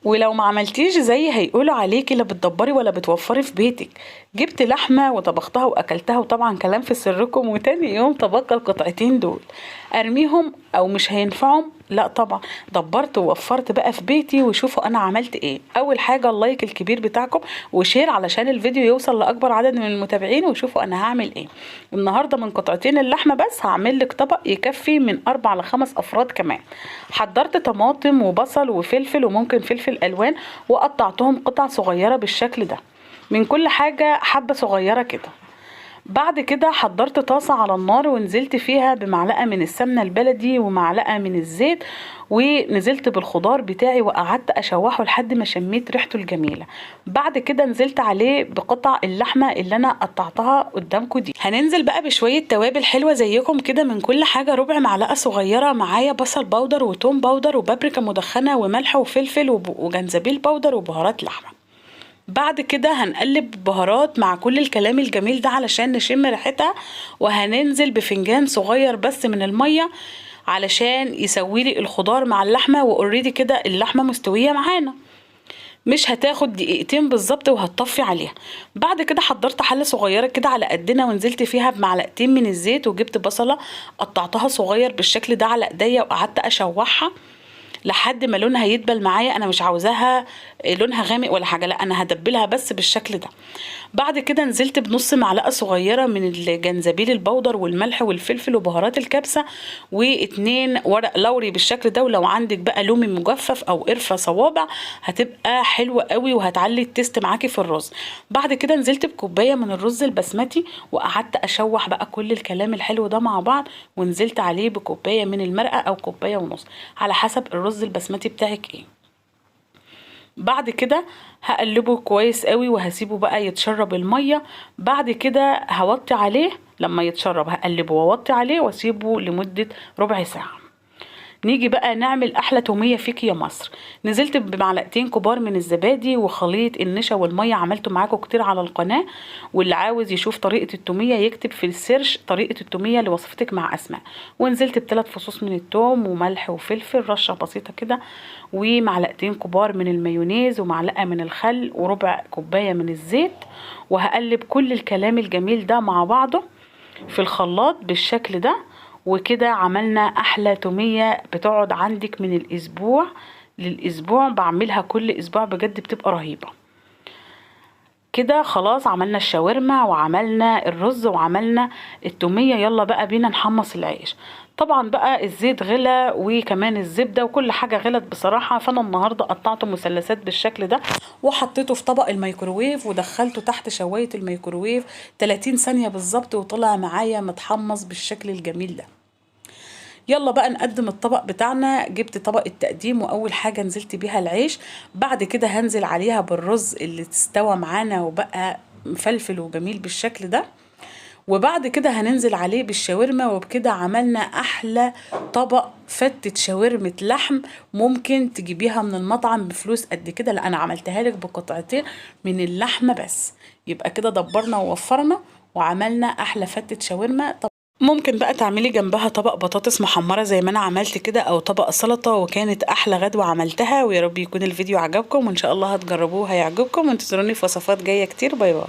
ولو ما عملتيش زي هيقولوا عليكي لا بتدبري ولا بتوفري في بيتك. جبت لحمة وطبختها واكلتها، وطبعا كلام في سركم، وتاني يوم تبقى القطعتين دول ارميهم او مش هينفعهم؟ لا طبعا، دبرت ووفرت بقى في بيتي. وشوفوا انا عملت ايه. اول حاجة اللايك الكبير بتاعكم وشير علشان الفيديو يوصل لاكبر عدد من المتابعين. وشوفوا انا هعمل ايه النهاردة. من قطعتين اللحمة بس هعمل لك طبق يكفي من 4 ل 5 افراد كمان. حضرت طماطم وبصل وفلفل وممكن فلفل الوان، وقطعتهم قطع صغيرة بالشكل ده، من كل حاجة حبة صغيرة كده. بعد كده حضرت طاسة على النار ونزلت فيها بمعلقة من السمنة البلدي ومعلقة من الزيت، ونزلت بالخضار بتاعي وقعدت اشوحه لحد ما شميت ريحته الجميلة. بعد كده نزلت عليه بقطع اللحمة اللي انا قطعتها قدامكم دي. هننزل بقى بشوية توابل حلوة زيكم كده، من كل حاجة ربع معلقة صغيرة. معايا بصل باودر وتوم باودر وبابريكا مدخنة وملح وفلفل وجنزبيل باودر وبهارات لحمة. بعد كده هنقلب بهارات مع كل الكلام الجميل ده علشان نشم ريحتها، وهننزل بفنجان صغير بس من المية علشان يسويلي الخضار مع اللحمة. واوريدي كده اللحمة مستوية معانا، مش هتاخد دقيقتين بالظبط وهتطفي عليها. بعد كده حضرت حلة صغيرة كده على قدنا ونزلت فيها بمعلقتين من الزيت، وجبت بصلة قطعتها صغير بالشكل ده على ايديا وقعدت اشوحها لحد ما لونها يدبل معايا. انا مش عاوزاها لونها غامق ولا حاجه، لا انا هدبلها بس بالشكل ده. بعد كده نزلت بنص معلقه صغيره من الجنزبيل البودر والملح والفلفل وبهارات الكبسه، واتنين ورق لوري بالشكل ده. ولو عندك بقى لومي مجفف او قرفه صوابع هتبقى حلوه قوي وهتعلي التست معاكي في الرز. بعد كده نزلت بكوبايه من الرز البسمتي وقعدت اشوح بقى كل الكلام الحلو ده مع بعض، ونزلت عليه بكوبايه من المرقه او كوبايه ونص على حسب الرز البسمتي بتاعك ايه. بعد كده هقلبه كويس قوي وهسيبه بقى يتشرب المية. بعد كده هوطي عليه، لما يتشرب هقلبه واوطي عليه واسيبه لمدة ربع ساعة. نيجي بقى نعمل احلى تومية فيك يا مصر. نزلت بمعلقتين كبار من الزبادي وخليط النشا والمية، عملته معاكم كتير على القناة، واللي عاوز يشوف طريقة التومية يكتب في السيرش طريقة التومية لوصفتك مع اسماء. ونزلت ب3 فصوص من التوم وملح وفلفل رشة بسيطة كده، ومعلقتين كبار من المايونيز ومعلقة من الخل وربع كوباية من الزيت. وهقلب كل الكلام الجميل ده مع بعضه في الخلاط بالشكل ده. وكده عملنا احلى تومية بتقعد عندك من الاسبوع للاسبوع، بعملها كل اسبوع بجد بتبقى رهيبة. كده خلاص عملنا الشاورما وعملنا الرز وعملنا التومية. يلا بقى بينا نحمص العيش. طبعا بقى الزيت غلى وكمان الزبدة وكل حاجة غلت بصراحة، فانا النهاردة قطعته مثلثات بالشكل ده وحطيته في طبق الميكروويف ودخلته تحت شواية الميكروويف 30 ثانية بالظبط، وطلع معايا متحمص بالشكل الجميل ده. يلا بقى نقدم الطبق بتاعنا. جبت طبق التقديم واول حاجة نزلت بيها العيش، بعد كده هنزل عليها بالرز اللي تستوى معانا وبقى مفلفل وجميل بالشكل ده، وبعد كده هننزل عليه بالشاورما. وبكده عملنا احلى طبق فتة شاورمة لحم ممكن تجيبيها من المطعم بفلوس قد كده. لا انا عملتها لك بقطعتين من اللحمة بس. يبقى كده دبرنا ووفرنا وعملنا احلى فتة شاورما. ممكن بقى تعملي جنبها طبق بطاطس محمرة زي ما انا عملت كده، او طبق سلطة، وكانت احلى غدوة عملتها. ويا رب يكون الفيديو عجبكم، وان شاء الله هتجربوه هيعجبكم، وانتظروني في وصفات جاية كتير. باي باي.